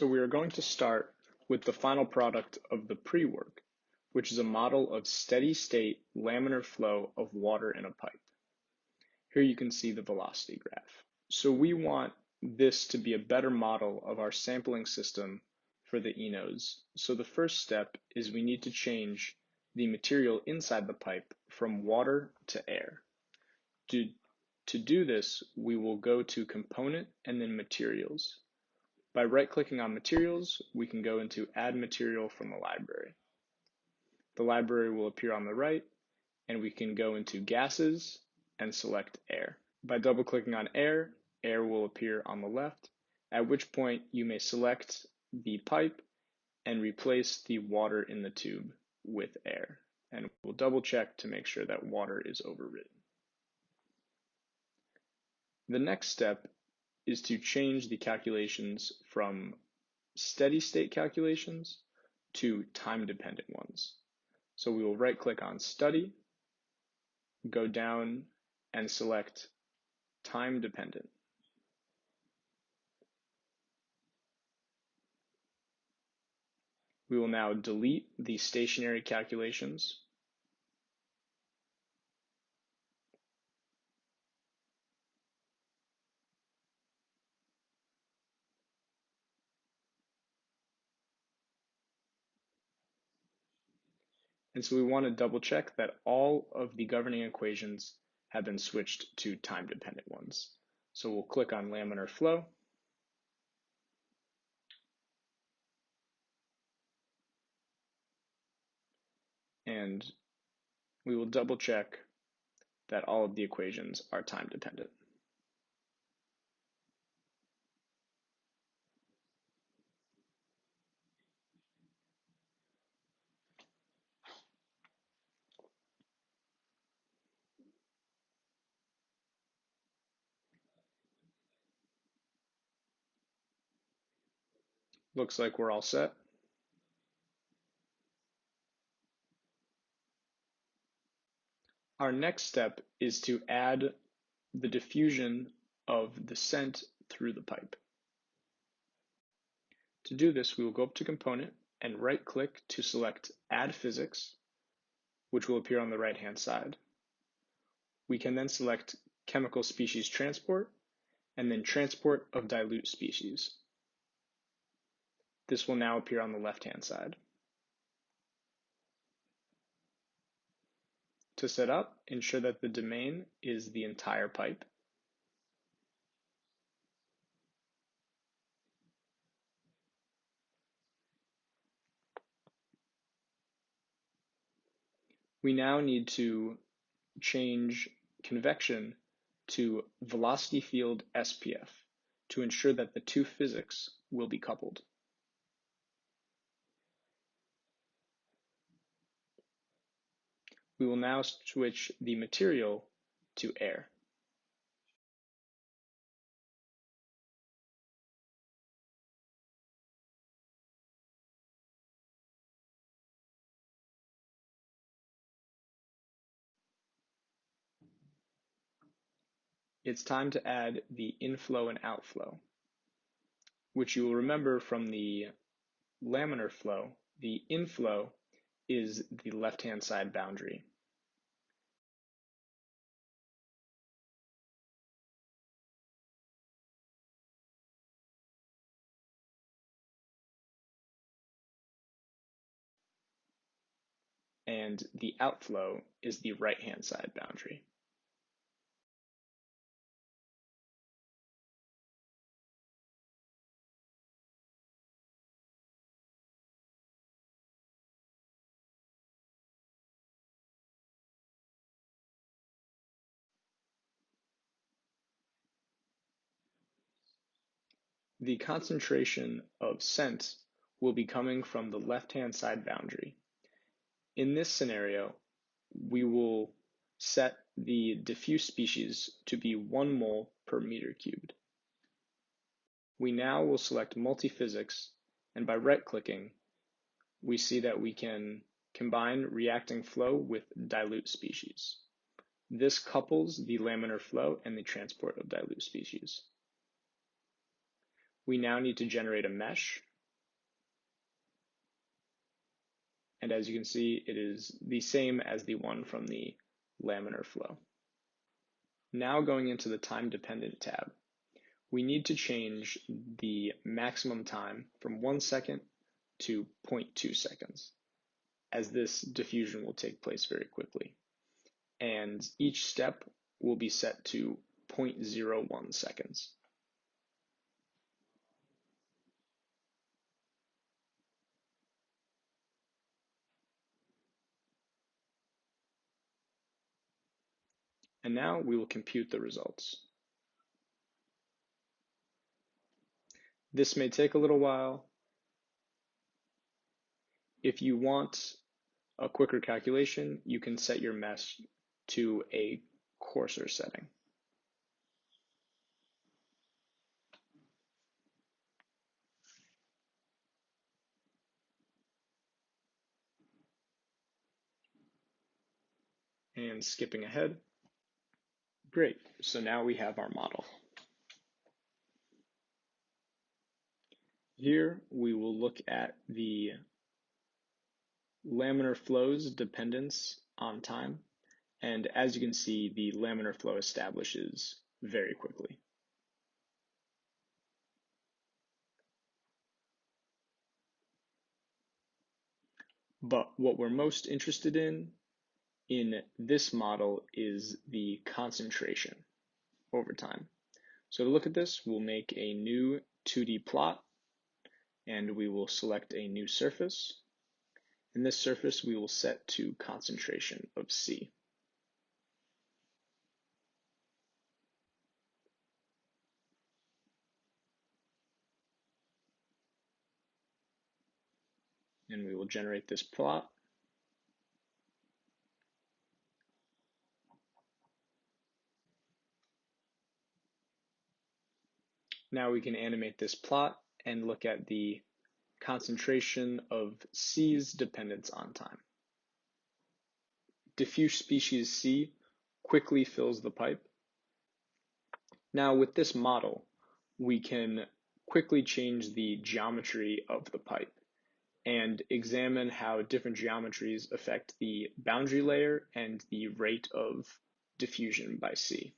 So we are going to start with the final product of the pre-work, which is a model of steady-state laminar flow of water in a pipe. Here you can see the velocity graph. So we want this to be a better model of our sampling system for the eNodes. So the first step is we need to change the material inside the pipe from water to air. To do this, we will go to Component and then Materials. By right-clicking on Materials, we can go into Add Material from the library. The library will appear on the right, and we can go into Gases and select Air. By double-clicking on Air, air will appear on the left, at which point you may select the pipe and replace the water in the tube with air. And we'll double-check to make sure that water is overridden. The next step is to change the calculations from steady-state calculations to time-dependent ones. So we will right-click on Study, go down and select Time-Dependent. We will now delete the stationary calculations. And so we want to double check that all of the governing equations have been switched to time-dependent ones. So we'll click on laminar flow. And we will double check that all of the equations are time-dependent. Looks like we're all set. Our next step is to add the diffusion of the scent through the pipe. To do this, we will go up to Component and right-click to select Add Physics, which will appear on the right-hand side. We can then select Chemical Species Transport and then Transport of Dilute Species. This will now appear on the left-hand side. To set up, ensure that the domain is the entire pipe. We now need to change convection to velocity field SPF to ensure that the two physics will be coupled. We will now switch the material to air. It's time to add the inflow and outflow, which you will remember from the laminar flow. The inflow is the left-hand side boundary. And the outflow is the right-hand side boundary. The concentration of scent will be coming from the left-hand side boundary. In this scenario, we will set the diffuse species to be 1 mole per meter cubed. We now will select multiphysics, and by right-clicking, we see that we can combine reacting flow with dilute species. This couples the laminar flow and the transport of dilute species. We now need to generate a mesh. And as you can see, it is the same as the one from the laminar flow. Now going into the time-dependent tab, we need to change the maximum time from 1 second to 0.2 seconds, as this diffusion will take place very quickly. And each step will be set to 0.01 seconds. And now we will compute the results. This may take a little while. If you want a quicker calculation, you can set your mesh to a coarser setting. And skipping ahead. Great, so now we have our model. Here we will look at the laminar flow's dependence on time. And as you can see, the laminar flow establishes very quickly. But what we're most interested in this model is the concentration over time. So to look at this, we'll make a new 2D plot, and we will select a new surface. In this surface, we will set to concentration of C. And we will generate this plot. Now we can animate this plot and look at the concentration of C's dependence on time. Diffuse species C quickly fills the pipe. Now with this model, we can quickly change the geometry of the pipe and examine how different geometries affect the boundary layer and the rate of diffusion by C.